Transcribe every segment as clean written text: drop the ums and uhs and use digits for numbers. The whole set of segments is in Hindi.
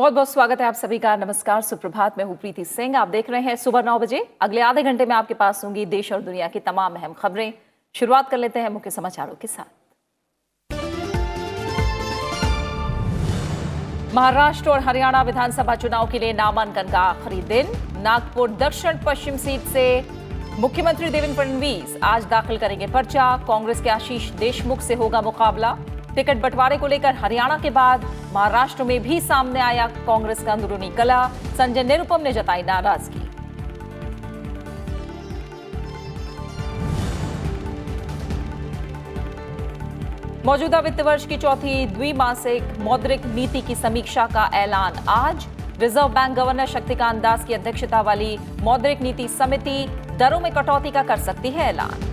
बहुत बहुत स्वागत है आप सभी का। नमस्कार, सुप्रभात। मैं हूं प्रीति सिंह। आप देख रहे हैं सुबह 9 बजे। अगले आधे घंटे में आपके पास होंगी देश और दुनिया की तमाम अहम खबरें। शुरुआत कर लेते हैं मुख्य समाचारों के साथ। महाराष्ट्र और हरियाणा विधानसभा चुनाव के लिए नामांकन का आखिरी दिन। नागपुर दक्षिण पश्चिम सीट से मुख्यमंत्री देवेंद्र फडणवीस आज दाखिल करेंगे पर्चा। कांग्रेस के आशीष देशमुख से होगा मुकाबला। टिकट बंटवारे को लेकर हरियाणा के बाद महाराष्ट्र में भी सामने आया कांग्रेस का अंदरूनी कलह। संजय निरुपम ने जताई नाराजगी। मौजूदा वित्त वर्ष की चौथी द्विमासिक मौद्रिक नीति की समीक्षा का ऐलान आज। Reserve bank governor Shaktikanta Das की अध्यक्षता वाली मौद्रिक नीति समिति दरों में कटौती का कर सकती है ऐलान।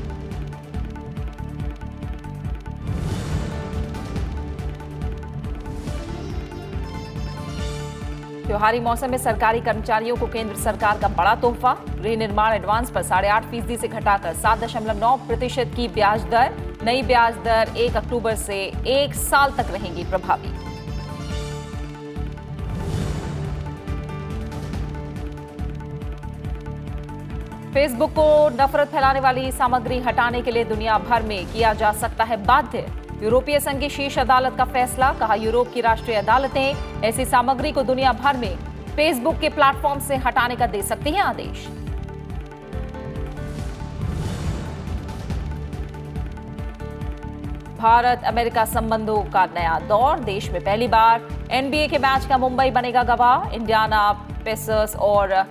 त्योहारी मौसम में सरकारी कर्मचारियों को केंद्र सरकार का बड़ा तोहफा। विनिर्माण एडवांस पर 8.5% से घटाकर 7.9% की ब्याज दर। नई ब्याज दर 1 अक्टूबर से 1 साल तक रहेंगी प्रभावी। फेसबुक को नफरत फैलाने वाली सामग्री हटाने के लिए दुनिया भर में किया जा सकता है बाध्य। यूरोपीय संघ की शीर्ष अदालत का फैसला। कहा, यूरोप की राष्ट्रीय अदालतें ऐसी सामग्री को दुनिया भर में फेसबुक के प्लेटफॉर्म से हटाने का दे सकती हैं आदेश। भारत अमेरिका संबंधों का नया दौर। देश में पहली बार एनबीए के मैच का मुंबई बनेगा गवाह। इंडियाना पेसर्स और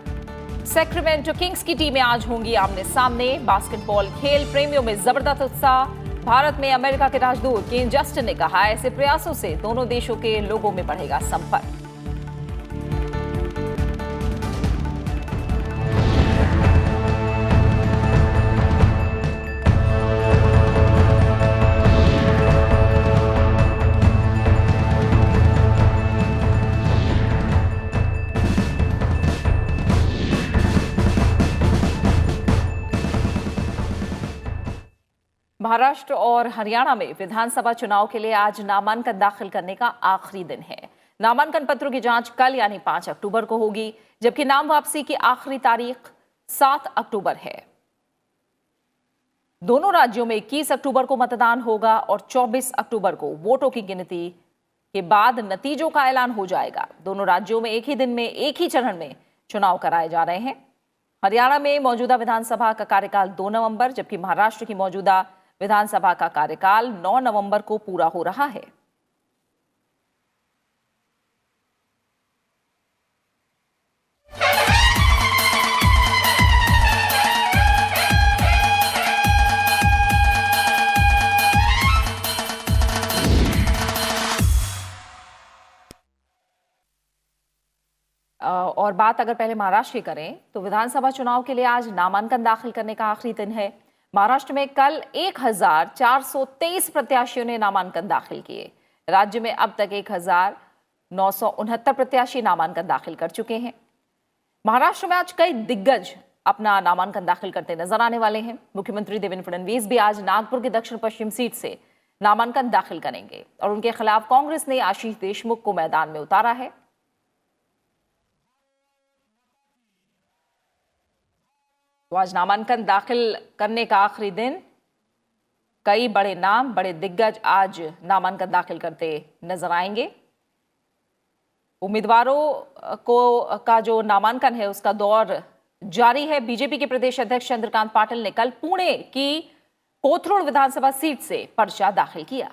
सैक्रामेंटो किंग्स की टीमें आज होंगी आमने सामने। बास्केटबॉल खेल प्रेमियों में जबरदस्त उत्साह। भारत में अमेरिका के राजदूत केन जस्टिन ने कहा, ऐसे प्रयासों से दोनों देशों के लोगों में बढ़ेगा संपर्क। महाराष्ट्र और हरियाणा में विधानसभा चुनाव के लिए आज नामांकन दाखिल करने का आखिरी दिन है। नामांकन पत्रों की जांच कल यानी 5 अक्टूबर को होगी, जबकि नाम वापसी की आखिरी तारीख 7 अक्टूबर है। दोनों राज्यों में 21 अक्टूबर को मतदान होगा और 24 अक्टूबर को वोटों की गिनती के बाद नतीजों का ऐलान हो जाएगा। दोनों राज्यों में एक ही दिन में एक ही चरण में चुनाव कराए जा रहे हैं। हरियाणा में मौजूदा विधानसभा का कार्यकाल 2 नवंबर, जबकि महाराष्ट्र की मौजूदा विधानसभा का कार्यकाल 9 नवंबर को पूरा हो रहा है। और बात अगर पहले महाराष्ट्र की करें तो विधानसभा चुनाव के लिए आज नामांकन दाखिल करने का आखिरी दिन है। महाराष्ट्र में कल 1423 प्रत्याशियों ने नामांकन दाखिल किए। राज्य में अब तक 1969 प्रत्याशी नामांकन दाखिल कर चुके हैं। महाराष्ट्र में आज कई दिग्गज अपना नामांकन दाखिल करते नजर आने वाले हैं। मुख्यमंत्री देवेंद्र फडणवीस भी आज नागपुर की दक्षिण पश्चिम सीट से नामांकन दाखिल करेंगे और उनके खिलाफ कांग्रेस ने आशीष देशमुख को मैदान में उतारा है। तो आज नामांकन दाखिल करने का आखिरी दिन। कई बड़े नाम, बड़े दिग्गज आज नामांकन दाखिल करते नजर आएंगे। उम्मीदवारों का जो नामांकन है उसका दौर जारी है। बीजेपी के प्रदेश अध्यक्ष चंद्रकांत पाटिल ने कल पुणे की कोथरूड विधानसभा सीट से पर्चा दाखिल किया।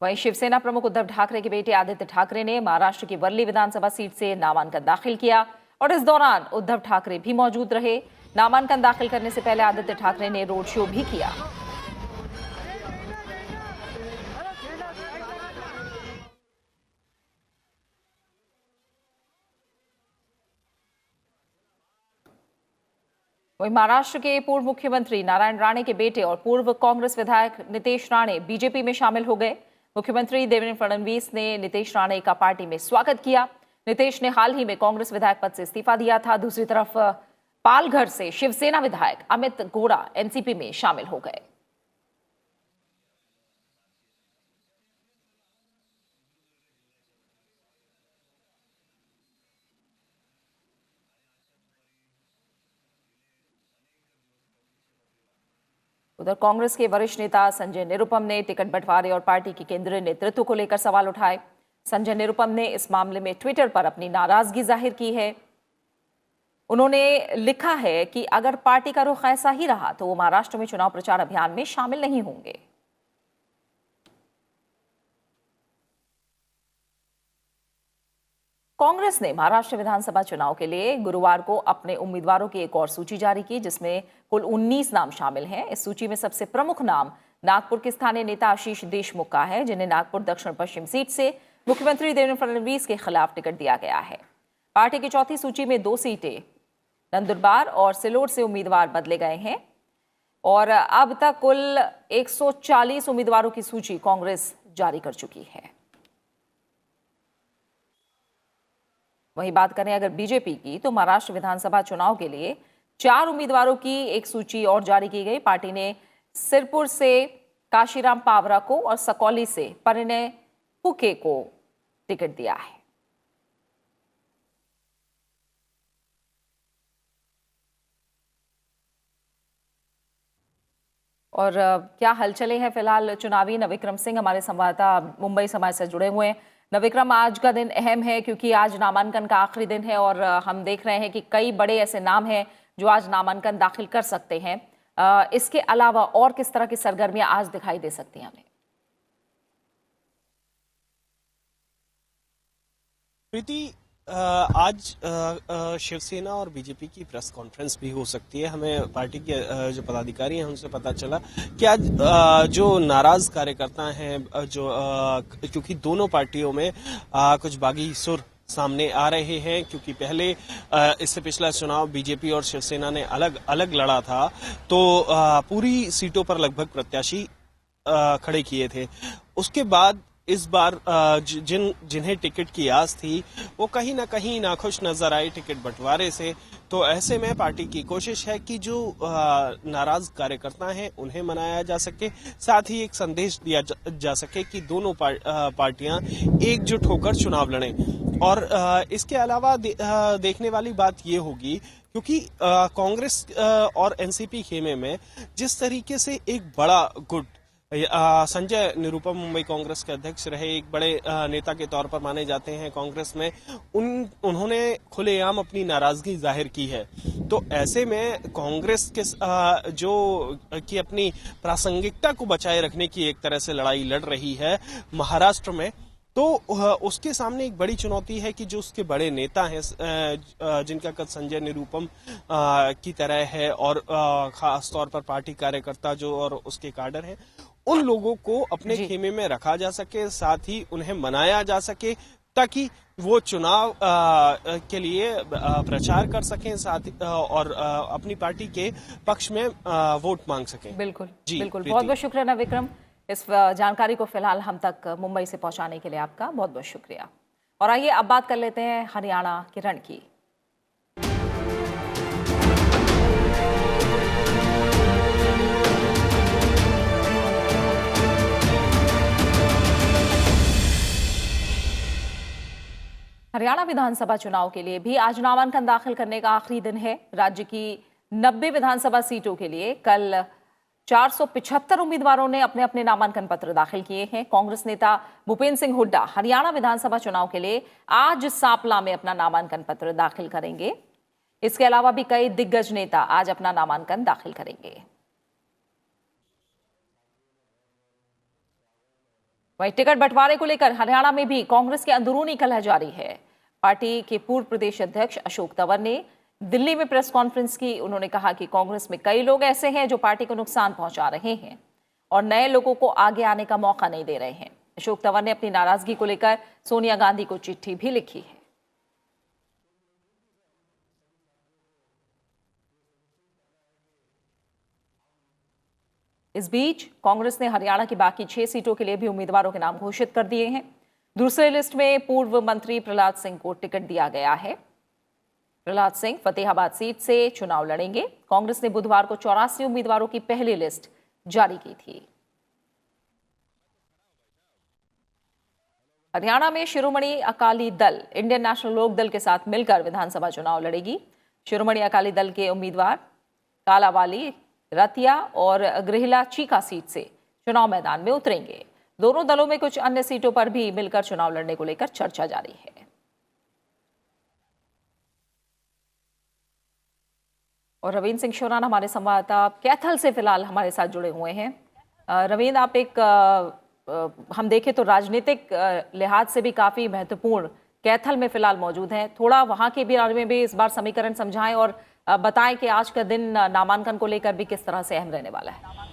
वहीं शिवसेना प्रमुख उद्धव ठाकरे के बेटे आदित्य ठाकरे ने महाराष्ट्र की वर्ली विधानसभा सीट से नामांकन दाखिल किया और इस दौरान उद्धव ठाकरे भी मौजूद रहे। नामांकन दाखिल करने से पहले आदित्य ठाकरे ने रोड शो भी किया। वहीं महाराष्ट्र के पूर्व मुख्यमंत्री नारायण राणे के बेटे और पूर्व कांग्रेस विधायक नितेश राणे बीजेपी में शामिल हो गए। मुख्यमंत्री देवेंद्र फडणवीस ने नितेश राणे का पार्टी में स्वागत किया। नितेश ने हाल ही में कांग्रेस विधायक पद से इस्तीफा दिया था। दूसरी तरफ पालघर से शिवसेना विधायक अमित गोड़ा एनसीपी में शामिल हो गए। उधर कांग्रेस के वरिष्ठ नेता संजय निरुपम ने टिकट बंटवारे और पार्टी के केंद्रीय नेतृत्व को लेकर सवाल उठाए। संजय निरुपम ने इस मामले में ट्विटर पर अपनी नाराजगी जाहिर की है। उन्होंने लिखा है कि अगर पार्टी का रुख ऐसा ही रहा तो वो महाराष्ट्र में चुनाव प्रचार अभियान में शामिल नहीं होंगे। कांग्रेस ने महाराष्ट्र विधानसभा चुनाव के लिए गुरुवार को अपने उम्मीदवारों की एक और सूची जारी की, जिसमें कुल 19 नाम शामिल हैं। इस सूची में सबसे प्रमुख नाम नागपुर के स्थानीय नेता आशीष देशमुख का है, जिन्हें नागपुर दक्षिण पश्चिम सीट से मुख्यमंत्री देवेंद्र फडणवीस के खिलाफ टिकट दिया गया है। पार्टी की चौथी सूची में 2 सीटें नंदुरबार और सिलोट से उम्मीदवार बदले गए हैं और अब तक कुल 140 उम्मीदवारों की सूची कांग्रेस जारी कर चुकी है। वहीं बात करें अगर बीजेपी की, तो महाराष्ट्र विधानसभा चुनाव के लिए 4 उम्मीदवारों की एक सूची और जारी की गई। पार्टी ने सिरपुर से काशीराम पावरा को और सकौली से परिणय फुके को टिकट दिया है। और क्या हलचलें हैं फिलहाल चुनावी, नविक्रम सिंह हमारे संवाददाता मुंबई से हमारे साथ जुड़े हुए हैं। नविक्रम, आज का दिन अहम है क्योंकि आज नामांकन का आखिरी दिन है और हम देख रहे हैं कि कई बड़े ऐसे नाम हैं जो आज नामांकन दाखिल कर सकते हैं। इसके अलावा और किस तरह की सरगर्मियां आज दिखाई दे सकती हैं हमें? प्रीति, आज शिवसेना और बीजेपी की प्रेस कॉन्फ्रेंस भी हो सकती है। हमें पार्टी के जो पदाधिकारी हैं उनसे पता चला कि आज जो नाराज कार्यकर्ता हैं, जो क्योंकि दोनों पार्टियों में कुछ बागी सुर सामने आ रहे हैं, क्योंकि पहले इससे पिछला चुनाव बीजेपी और शिवसेना ने अलग अलग लड़ा था, तो पूरी सीटों पर लगभग प्रत्याशी खड़े किए थे। उसके बाद इस बार जिन्हें टिकट की आस थी वो कहीं ना कहीं नाखुश नजर आए टिकट बंटवारे से। तो ऐसे में पार्टी की कोशिश है कि जो नाराज कार्यकर्ता हैं उन्हें मनाया जा सके, साथ ही एक संदेश दिया जा सके कि दोनों पार्टियां एकजुट होकर चुनाव लड़ें। और इसके अलावा देखने वाली बात ये होगी, क्योंकि कांग्रेस और एनसीपी खेमे में जिस तरीके से एक बड़ा गुट, संजय निरुपम मुंबई कांग्रेस के अध्यक्ष रहे, एक बड़े नेता के तौर पर माने जाते हैं कांग्रेस में, उन्होंने खुलेआम अपनी नाराजगी जाहिर की है। तो ऐसे में कांग्रेस के जो कि अपनी प्रासंगिकता को बचाए रखने की एक तरह से लड़ाई लड़ रही है महाराष्ट्र में, तो उसके सामने एक बड़ी चुनौती है कि जो उसके बड़े नेता हैं, जिनका कद संजय निरुपम की तरह है, और खास तौर पर पार्टी कार्यकर्ता जो और उसके काडर हैं, उन लोगों को अपने खेमे में रखा जा सके, साथ ही उन्हें मनाया जा सके ताकि वो चुनाव के लिए प्रचार कर सकें, साथ और अपनी पार्टी के पक्ष में वोट मांग सकें। बिल्कुल जी, बिल्कुल। बहुत बहुत शुक्रिया नविक्रम, इस जानकारी को फिलहाल हम तक मुंबई से पहुंचाने के लिए आपका बहुत बहुत शुक्रिया। और आइए अब बात कर लेते हैं हरियाणा के रण की। हरियाणा विधानसभा चुनाव के लिए भी आज नामांकन दाखिल करने का आखिरी दिन है। राज्य की 90 विधानसभा सीटों के लिए कल 475 उम्मीदवारों ने अपने अपने नामांकन पत्र दाखिल किए हैं। कांग्रेस नेता भूपेंद्र सिंह हुड्डा हरियाणा विधानसभा चुनाव के लिए आज सांपला में अपना नामांकन पत्र दाखिल करेंगे। इसके अलावा भी कई दिग्गज नेता आज अपना नामांकन दाखिल करेंगे। वहीं टिकट बंटवारे को लेकर हरियाणा में भी कांग्रेस की अंदरूनी कलह जारी है। पार्टी के पूर्व प्रदेश अध्यक्ष अशोक तंवर ने दिल्ली में प्रेस कॉन्फ्रेंस की। उन्होंने कहा कि कांग्रेस में कई लोग ऐसे हैं जो पार्टी को नुकसान पहुंचा रहे हैं और नए लोगों को आगे आने का मौका नहीं दे रहे हैं। अशोक तंवर ने अपनी नाराजगी को लेकर सोनिया गांधी को चिट्ठी भी लिखी है। इस बीच कांग्रेस ने हरियाणा की बाकी 6 सीटों के लिए भी उम्मीदवारों के नाम घोषित कर दिए हैं। दूसरे लिस्ट में पूर्व मंत्री प्रहलाद सिंह को टिकट दिया गया है। प्रहलाद सिंह फतेहाबाद सीट से चुनाव लड़ेंगे। कांग्रेस ने बुधवार को 84 उम्मीदवारों की पहली लिस्ट जारी की थी। हरियाणा में शिरोमणि अकाली दल इंडियन नेशनल लोक दल के साथ मिलकर विधानसभा चुनाव लड़ेगी। शिरोमणि अकाली दल के उम्मीदवार कालावाली रतिया और गृहला चीका सीट से चुनाव मैदान में उतरेंगे। दोनों दलों में कुछ अन्य सीटों पर भी मिलकर चुनाव लड़ने को लेकर चर्चा जारी है। और रवींद्र सिंह शोरान हमारे संवाददाता कैथल से फिलहाल हमारे साथ जुड़े हुए हैं। रवींद्र, आप हम देखें तो राजनीतिक लिहाज से भी काफी महत्वपूर्ण कैथल में फिलहाल मौजूद हैं। थोड़ा वहां के बारे में भी इस बार समीकरण समझाएं और बताएं कि आज का दिन नामांकन को लेकर भी किस तरह से अहम रहने वाला है।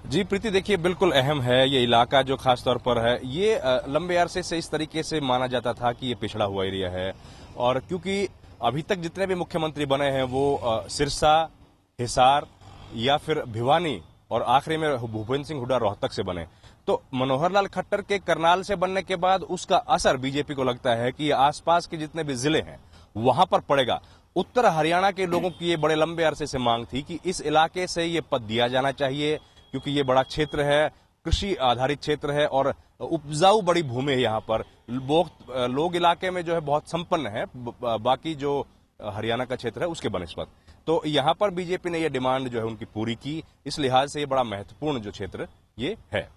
जी प्रीति, देखिए बिल्कुल अहम है ये इलाका जो खास तौर पर है। ये लंबे अरसे से इस तरीके से माना जाता था कि ये पिछड़ा हुआ एरिया है, और क्योंकि अभी तक जितने भी मुख्यमंत्री बने हैं वो सिरसा, हिसार या फिर भिवानी और आखिरी में भूपेंद्र सिंह हुड्डा रोहतक से बने, तो मनोहर लाल खट्टर के करनाल से बनने के बाद उसका असर बीजेपी को लगता है कि आसपास के जितने भी जिले हैं वहां पर पड़ेगा। उत्तर हरियाणा के लोगों की ये बड़े लंबे अरसे से मांग थी कि इस इलाके से ये पद दिया जाना चाहिए, क्योंकि ये बड़ा क्षेत्र है, कृषि आधारित क्षेत्र है और उपजाऊ बड़ी भूमि है। यहाँ पर लोग इलाके में जो है बहुत संपन्न है, बाकी जो हरियाणा का क्षेत्र है उसके बनस्पत। तो यहाँ पर बीजेपी ने ये डिमांड जो है उनकी पूरी की, इस लिहाज से ये बड़ा महत्वपूर्ण जो क्षेत्र ये है।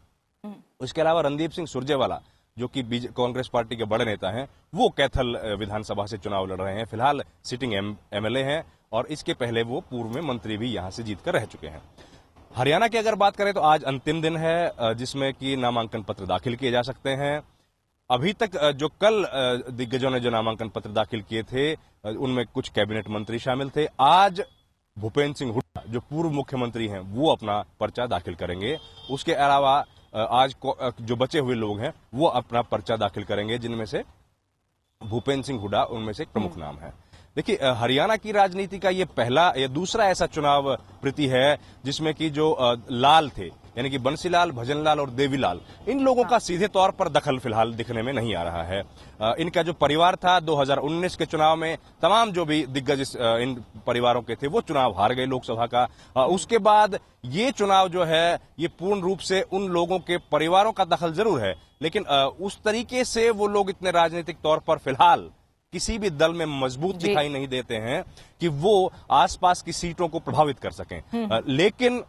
उसके अलावा रणदीप सिंह सुरजेवाला जो कि कांग्रेस पार्टी के बड़े नेता हैं, वो कैथल विधानसभा से चुनाव लड़ रहे हैं। फिलहाल सिटिंग एमएलए हैं और इसके पहले वो पूर्व में मंत्री भी यहां से जीतकर रह चुके हैं। हरियाणा की अगर बात करें तो आज अंतिम दिन है जिसमें कि नामांकन पत्र दाखिल किए जा सकते हैं। अभी तक जो कल दिग्गजों ने जो नामांकन पत्र दाखिल किए थे उनमें कुछ कैबिनेट मंत्री शामिल थे। आज भूपेंद्र सिंह हुड्डा जो पूर्व मुख्यमंत्री हैं वो अपना पर्चा दाखिल करेंगे। उसके अलावा आज जो बचे हुए लोग हैं वो अपना पर्चा दाखिल करेंगे, जिनमें से भूपेंद्र सिंह हुड्डा उनमें से एक प्रमुख नाम है। देखिए हरियाणा की राजनीति का ये पहला या दूसरा ऐसा चुनाव प्रीति है जिसमें कि जो लाल थे यानी कि बंसीलाल, भजनलाल और देवीलाल, इन लोगों का सीधे तौर पर दखल फिलहाल दिखने में नहीं आ रहा है। इनका जो परिवार था 2019 के चुनाव में तमाम जो भी दिग्गज इन परिवारों के थे वो चुनाव हार गए लोकसभा का। उसके बाद ये चुनाव जो है ये पूर्ण रूप से उन लोगों के परिवारों का दखल जरूर है, लेकिन उस तरीके से वो लोग इतने राजनीतिक तौर पर फिलहाल किसी भी दल में मजबूत दिखाई नहीं देते हैं कि वो आसपास की सीटों को प्रभावित कर सकें। लेकिन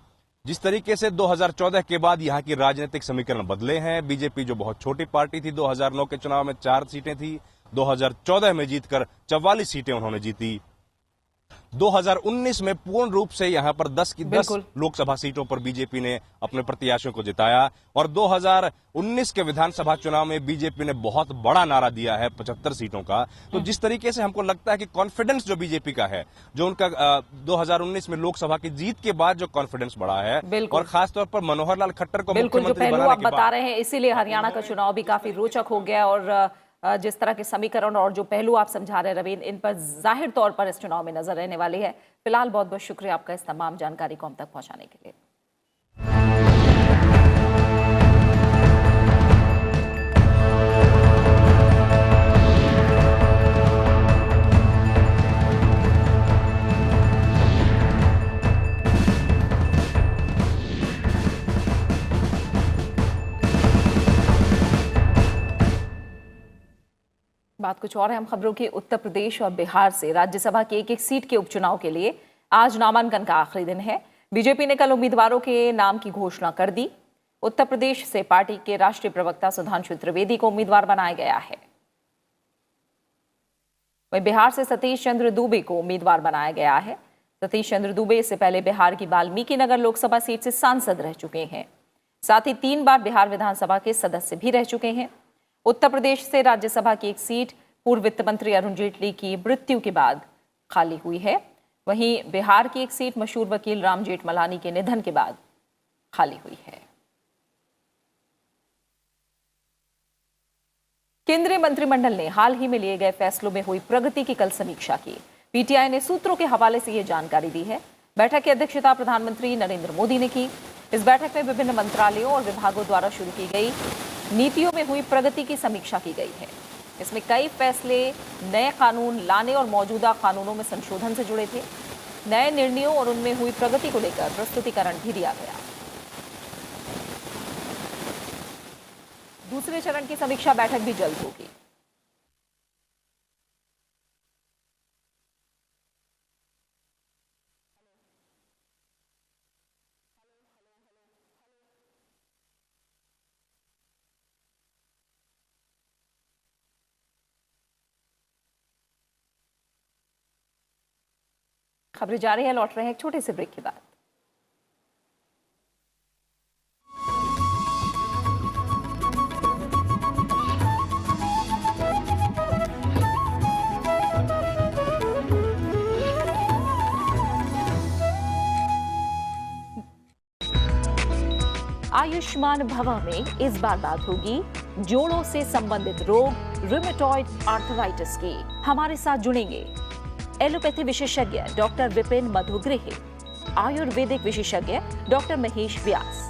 जिस तरीके से 2014 के बाद यहाँ की राजनीतिक समीकरण बदले हैं, बीजेपी जो बहुत छोटी पार्टी थी 2009 के चुनाव में 4 सीटें थी, 2014 में जीतकर 44 सीटें उन्होंने जीती। 2019 में पूर्ण रूप से यहां पर 10 की 10 लोकसभा सीटों पर बीजेपी ने अपने प्रत्याशियों को जिताया और 2019 के विधानसभा चुनाव में बीजेपी ने बहुत बड़ा नारा दिया है 75 सीटों का। तो जिस तरीके से हमको लगता है कि कॉन्फिडेंस जो बीजेपी का है, जो उनका 2019 में लोकसभा की जीत के बाद जो कॉन्फिडेंस बढ़ा है और खासतौर पर मनोहर लाल खट्टर को मुख्यमंत्री बनाने के बाद बता रहे हैं, इसीलिए हरियाणा का चुनाव भी काफी रोचक हो गया और जिस तरह के समीकरण और जो पहलू आप समझा रहे हैं रवींद्र, इन पर जाहिर तौर पर इस चुनाव में नजर रहने वाली है। फिलहाल बहुत बहुत शुक्रिया आपका इस तमाम जानकारी को हम तक पहुंचाने के लिए। बात कुछ और है, हम खबरों की उत्तर प्रदेश और बिहार से। राज्यसभा की एक सीट के उपचुनाव के लिए आज नामांकन का आखिरी दिन है। बीजेपी ने कल उम्मीदवारों के नाम की घोषणा कर दी। उत्तर प्रदेश से पार्टी के राष्ट्रीय प्रवक्ता सुधांशु त्रिवेदी को उम्मीदवार बनाया गया है। वहीं बिहार से सतीश चंद्र दुबे को उम्मीदवार बनाया गया है। सतीश चंद्र दुबे इससे पहले बिहार की वाल्मीकि नगर लोकसभा सीट से सांसद रह चुके हैं। साथ ही 3 बार बिहार विधानसभा के सदस्य भी रह चुके हैं। उत्तर प्रदेश से राज्यसभा की एक सीट पूर्व वित्त मंत्री अरुण जेटली की मृत्यु के बाद खाली हुई है। वहीं बिहार की एक सीट मशहूर वकील राम जेठमलानी के निधन के बाद खाली हुई है। केंद्रीय मंत्रिमंडल ने हाल ही में लिए गए फैसलों में हुई प्रगति की कल समीक्षा की। पीटीआई ने सूत्रों के हवाले से यह जानकारी दी है। बैठक की अध्यक्षता प्रधानमंत्री नरेंद्र मोदी ने की। इस बैठक में विभिन्न मंत्रालयों और विभागों द्वारा शुरू की गई नीतियों में हुई प्रगति की समीक्षा की गई है। इसमें कई फैसले नए कानून लाने और मौजूदा कानूनों में संशोधन से जुड़े थे। नए निर्णयों और उनमें हुई प्रगति को लेकर प्रस्तुतिकरण भी दिया गया। दूसरे चरण की समीक्षा बैठक भी जल्द होगी। खबरें जारी है, लौट रहे हैं एक छोटे से ब्रेक के बाद। आयुष्मान भवा में इस बार बात होगी जोड़ों से संबंधित रोग रूमेटॉइड आर्थराइटिस की। हमारे साथ जुड़ेंगे एलोपैथी विशेषज्ञ डॉक्टर विपिन मधुगृह, आयुर्वेदिक विशेषज्ञ डॉक्टर महेश व्यास,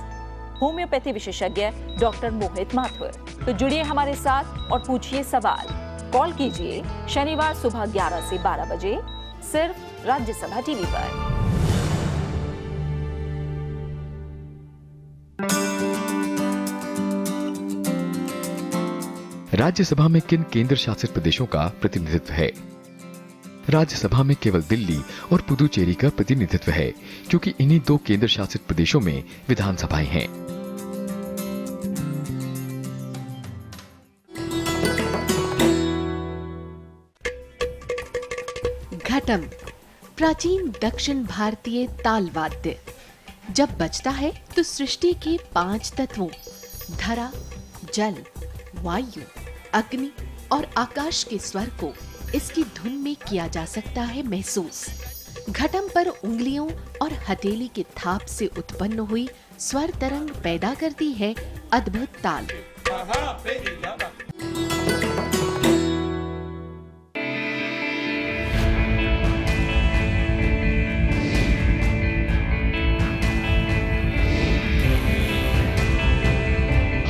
होम्योपैथी विशेषज्ञ डॉक्टर मोहित माथुर। तो जुड़िए हमारे साथ और पूछिए सवाल। कॉल कीजिए शनिवार सुबह 11 से 12 बजे सिर्फ राज्यसभा टीवी पर। राज्यसभा में किन केंद्र शासित प्रदेशों का प्रतिनिधित्व है? राज्यसभा में केवल दिल्ली और पुदुचेरी का प्रतिनिधित्व है, क्योंकि इन्हीं दो केंद्र शासित प्रदेशों में विधानसभाएं हैं। घटम प्राचीन दक्षिण भारतीय ताल वाद्य। जब बजता है तो सृष्टि के 5 तत्वों धरा, जल, वायु, अग्नि और आकाश के स्वर को इसकी धुन में किया जा सकता है महसूस। घटम पर उंगलियों और हथेली के थाप से उत्पन्न हुई स्वर तरंग पैदा करती है अद्भुत ताल।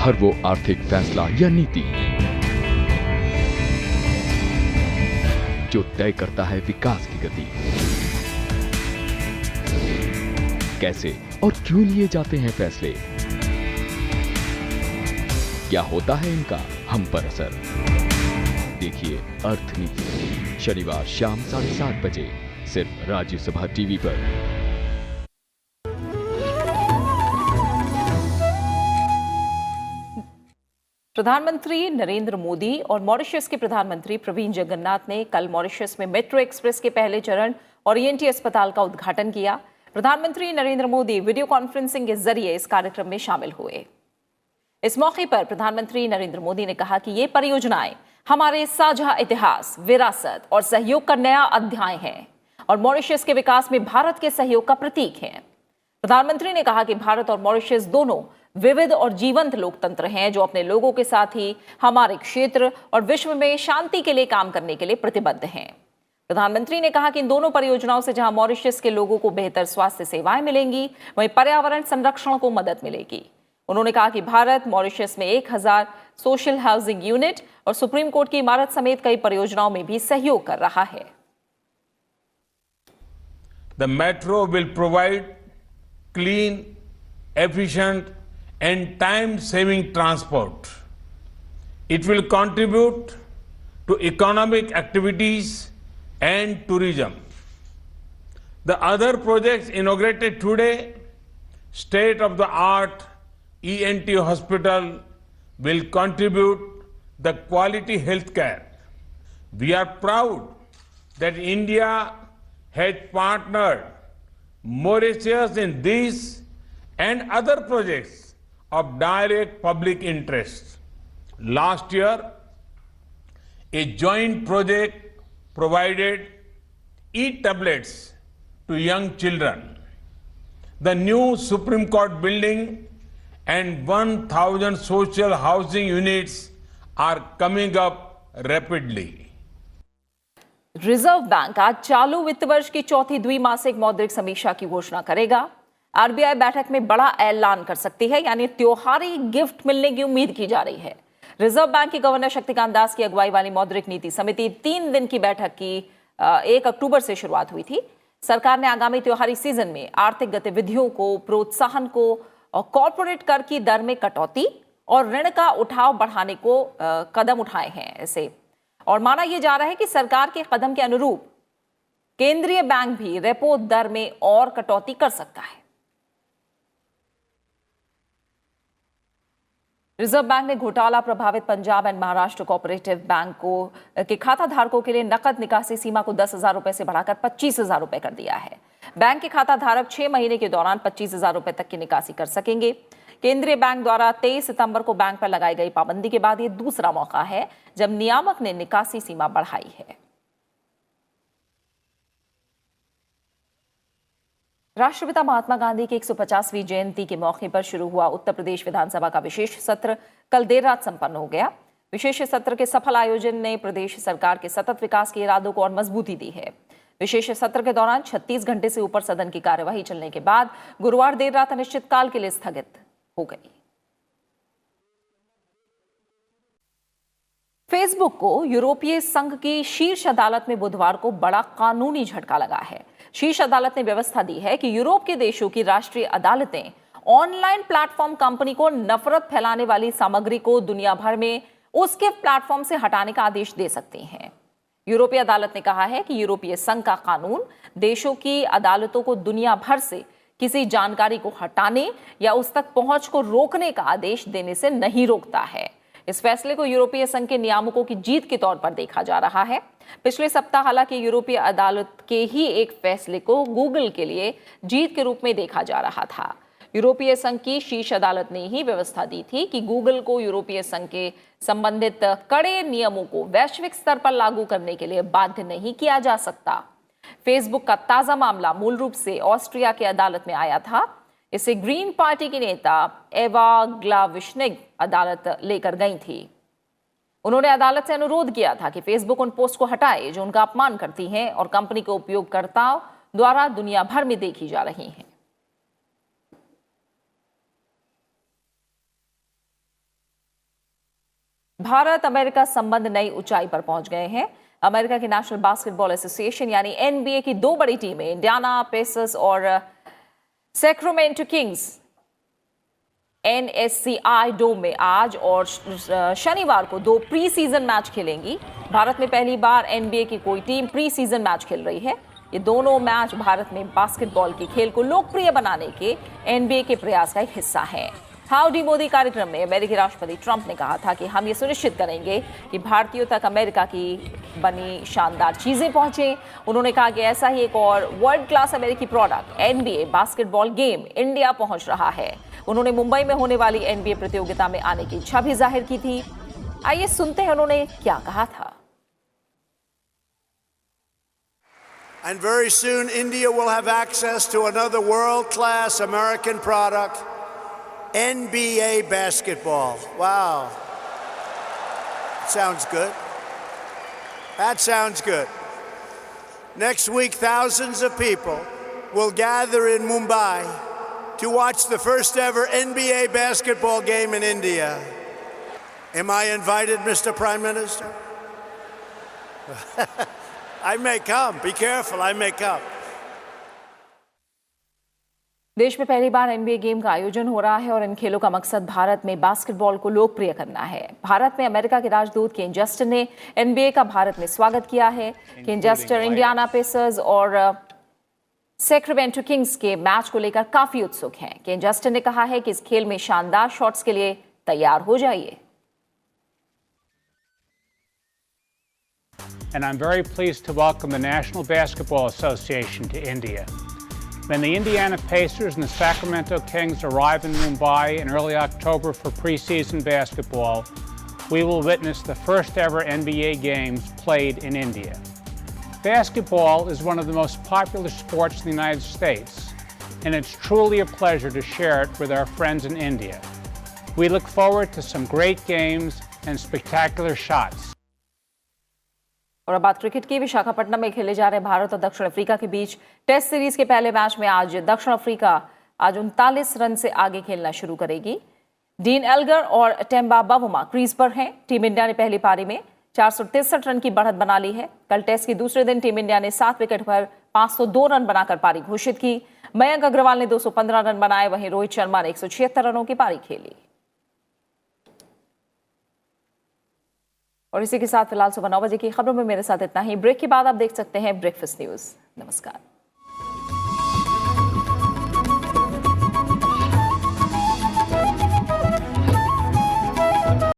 हर वो आर्थिक फैसला या नीति जो तय करता है विकास की गति, कैसे और क्यों लिए जाते हैं फैसले, क्या होता है इनका हम पर असर। देखिए अर्थनीति शनिवार शाम 7:30 बजे सिर्फ राज्यसभा टीवी पर। प्रधानमंत्री नरेंद्र मोदी और मॉरिशस के प्रधानमंत्री प्रवीण जगन्नाथ ने कल मॉरिशस में मेट्रो एक्सप्रेस के पहले चरण और ईएनटी अस्पताल का उद्घाटन किया। प्रधानमंत्री नरेंद्र मोदी वीडियो कॉन्फ्रेंसिंग के जरिए इस कार्यक्रम में शामिल हुए। इस मौके पर प्रधानमंत्री नरेंद्र मोदी ने कहा कि ये परियोजनाएं हमारे साझा इतिहास, विरासत और सहयोग का नया अध्याय है और मॉरिशस के विकास में भारत के सहयोग का प्रतीक है। प्रधानमंत्री ने कहा कि भारत और मॉरिशस दोनों विविध और जीवंत लोकतंत्र हैं जो अपने लोगों के साथ ही हमारे क्षेत्र और विश्व में शांति के लिए काम करने के लिए प्रतिबद्ध हैं। प्रधानमंत्री ने कहा कि इन दोनों परियोजनाओं से जहां मॉरिशस के लोगों को बेहतर स्वास्थ्य सेवाएं मिलेंगी, वहीं पर्यावरण संरक्षण को मदद मिलेगी। उन्होंने कहा कि भारत मॉरिशस में 1000 सोशल हाउसिंग यूनिट और सुप्रीम कोर्ट की इमारत समेत कई परियोजनाओं में भी सहयोग कर रहा है। The metro will provide clean, efficient and time-saving transport. It will contribute to economic activities and tourism. The other projects inaugurated today, state-of-the-art ENT hospital, will contribute the quality healthcare. We are proud that India has partnered Mauritius in these and other projects of direct public interest. Last year, a joint project provided e-tablets to young children. The new Supreme Court building and 1000 social housing units are coming up rapidly. Reserve bank आज चालू वित्त वर्ष की चौथी द्विमासिक मौद्रिक समीक्षा की घोषणा करेगा। आरबीआई बैठक में बड़ा ऐलान कर सकती है, यानी त्योहारी गिफ्ट मिलने की उम्मीद की जा रही है। रिजर्व बैंक की गवर्नर शक्तिकांत दास की अगुवाई वाली मौद्रिक नीति समिति 3 दिन की बैठक की 1 अक्टूबर से शुरुआत हुई थी। सरकार ने आगामी त्योहारी सीजन में आर्थिक गतिविधियों को प्रोत्साहन को और कॉर्पोरेट कर की दर में कटौती और ऋण का उठाव बढ़ाने को कदम उठाए हैं ऐसे, और माना यह जा रहा है कि सरकार के कदम के अनुरूप केंद्रीय बैंक भी रेपो दर में और कटौती कर सकता है। रिजर्व बैंक ने घोटाला प्रभावित Punjab and Maharashtra cooperative bank के खाता धारकों के लिए नकद निकासी सीमा को 10,000 रुपए से बढ़ाकर 25,000 रुपए कर दिया है। बैंक के खाता धारक 6 महीने के दौरान 25,000 रुपए तक की निकासी कर सकेंगे। केंद्रीय बैंक द्वारा 23 सितंबर को बैंक पर लगाई गई पाबंदी के बाद ये दूसरा मौका है जब नियामक ने निकासी सीमा बढ़ाई है। राष्ट्रपिता महात्मा गांधी की 150वीं जयंती के मौके पर शुरू हुआ उत्तर प्रदेश विधानसभा का विशेष सत्र कल देर रात संपन्न हो गया। विशेष सत्र के सफल आयोजन ने प्रदेश सरकार के सतत विकास के इरादों को और मजबूती दी है। विशेष सत्र के दौरान 36 घंटे से ऊपर सदन की कार्यवाही चलने के बाद गुरुवार देर रात अनिश्चितकाल के लिए स्थगित हो गई। फेसबुक को यूरोपीय संघ की शीर्ष अदालत में बुधवार को बड़ा कानूनी झटका लगा है। शीर्ष अदालत ने व्यवस्था दी है कि यूरोप के देशों की राष्ट्रीय अदालतें ऑनलाइन प्लेटफॉर्म कंपनी को नफरत फैलाने वाली सामग्री को दुनिया भर में उसके प्लेटफॉर्म से हटाने का आदेश दे सकती हैं। यूरोपीय अदालत ने कहा है कि यूरोपीय संघ का कानून देशों की अदालतों को दुनिया भर से किसी जानकारी को हटाने या उस तक पहुंच को रोकने का आदेश देने से नहीं रोकता है। इस फैसले को यूरोपीय संघ के नियामकों की जीत के तौर पर देखा जा रहा है। पिछले सप्ताह हालांकि यूरोपीय अदालत के ही एक फैसले को गूगल के लिए जीत के रूप में देखा जा रहा था। यूरोपीय संघ की शीर्ष अदालत ने ही व्यवस्था दी थी कि गूगल को यूरोपीय संघ के संबंधित कड़े नियमों को वैश्विक स्तर पर लागू करने के लिए बाध्य नहीं किया जा सकता। फेसबुक का ताजा मामला मूल रूप से ऑस्ट्रिया की अदालत में आया था। इसे ग्रीन पार्टी की नेता एवा ग्लाविश्निग अदालत लेकर गई थी। उन्होंने अदालत से अनुरोध किया था कि फेसबुक उन पोस्ट को हटाए जो उनका अपमान करती हैं और कंपनी के उपयोगकर्ताओं द्वारा दुनिया भर में देखी जा रही हैं। भारत अमेरिका संबंध नई ऊंचाई पर पहुंच गए हैं। अमेरिका की नेशनल बास्केटबॉल एसोसिएशन यानी एनबीए की दो बड़ी टीमें इंडियाना पेसर्स और सैक्रामेंटो किंग्स एनएससीआई डोम में आज और शनिवार को 2 प्री सीजन मैच खेलेंगी। भारत में पहली बार एनबीए की कोई टीम प्री सीजन मैच खेल रही है। ये दोनों मैच भारत में बास्केटबॉल के खेल को लोकप्रिय बनाने के एनबीए के प्रयास का एक हिस्सा है। हाउडी मोदी कार्यक्रम में अमेरिकी राष्ट्रपति ट्रंप ने कहा था कि हम ये सुनिश्चित करेंगे कि भारतीयों तक अमेरिका की बनी शानदार चीजें पहुंचे। उन्होंने कहा कि ऐसा ही एक और वर्ल्ड क्लास अमेरिकी product NBA basketball game India पहुंच रहा है। उन्होंने मुंबई में होने वाली एनबीए प्रतियोगिता में आने की इच्छा भी जाहिर की थी। आइए सुनते हैं उन्होंने क्या कहा था। And very soon India will have access to another world-class American product, NBA basketball. Wow. Sounds good. That sounds good. Next week, thousands of people will gather in Mumbai to watch the first ever NBA basketball game in India. Am I invited, Mr. Prime Minister? I may come. Be careful, I may come. देश में पहली बार एनबीए गेम का आयोजन हो रहा है और इन खेलों का मकसद भारत में बास्केटबॉल को लोकप्रिय करना है। भारत में अमेरिका के राजदूत केन जस्टर ने एनबीए का भारत में स्वागत किया है। केन जस्टर इंडियाना पेसर्स और सैक्रामेंटो किंग्स के मैच को लेकर काफी उत्सुक हैं। केन जस्टर ने कहा है कि इस खेल में शानदार शॉट्स के लिए तैयार हो जाइए। And I'm very pleased to welcome the National Basketball Association to India. When the Indiana Pacers and the Sacramento Kings arrive in Mumbai in early October for preseason basketball, we will witness the first ever NBA games played in India. Basketball is one of the most popular sports in the United States, and it's truly a pleasure to share it with our friends in India. We look forward to some great games and spectacular shots. और अब बात क्रिकेट की। विशाखापट्टनम में खेले जा रहे भारत और दक्षिण अफ्रीका के बीच टेस्ट सीरीज के पहले मैच में आज दक्षिण अफ्रीका 39 रन से आगे खेलना शुरू करेगी। डीन एल्गर और टेम्बा बावुमा क्रीज पर हैं। टीम इंडिया ने पहली पारी में 463 रन की बढ़त बना ली है। कल टेस्ट के दूसरे दिन टीम इंडिया ने 7 विकेट पर 502 रन बनाकर पारी घोषित की। मयंक अग्रवाल ने 215 रन बनाए, वहीं रोहित शर्मा ने 176 रनों की पारी खेली। और इसी के साथ फिलहाल सुबह 9 बजे की खबरों में मेरे साथ इतना ही। ब्रेक के बाद आप देख सकते हैं ब्रेकफास्ट न्यूज। नमस्कार।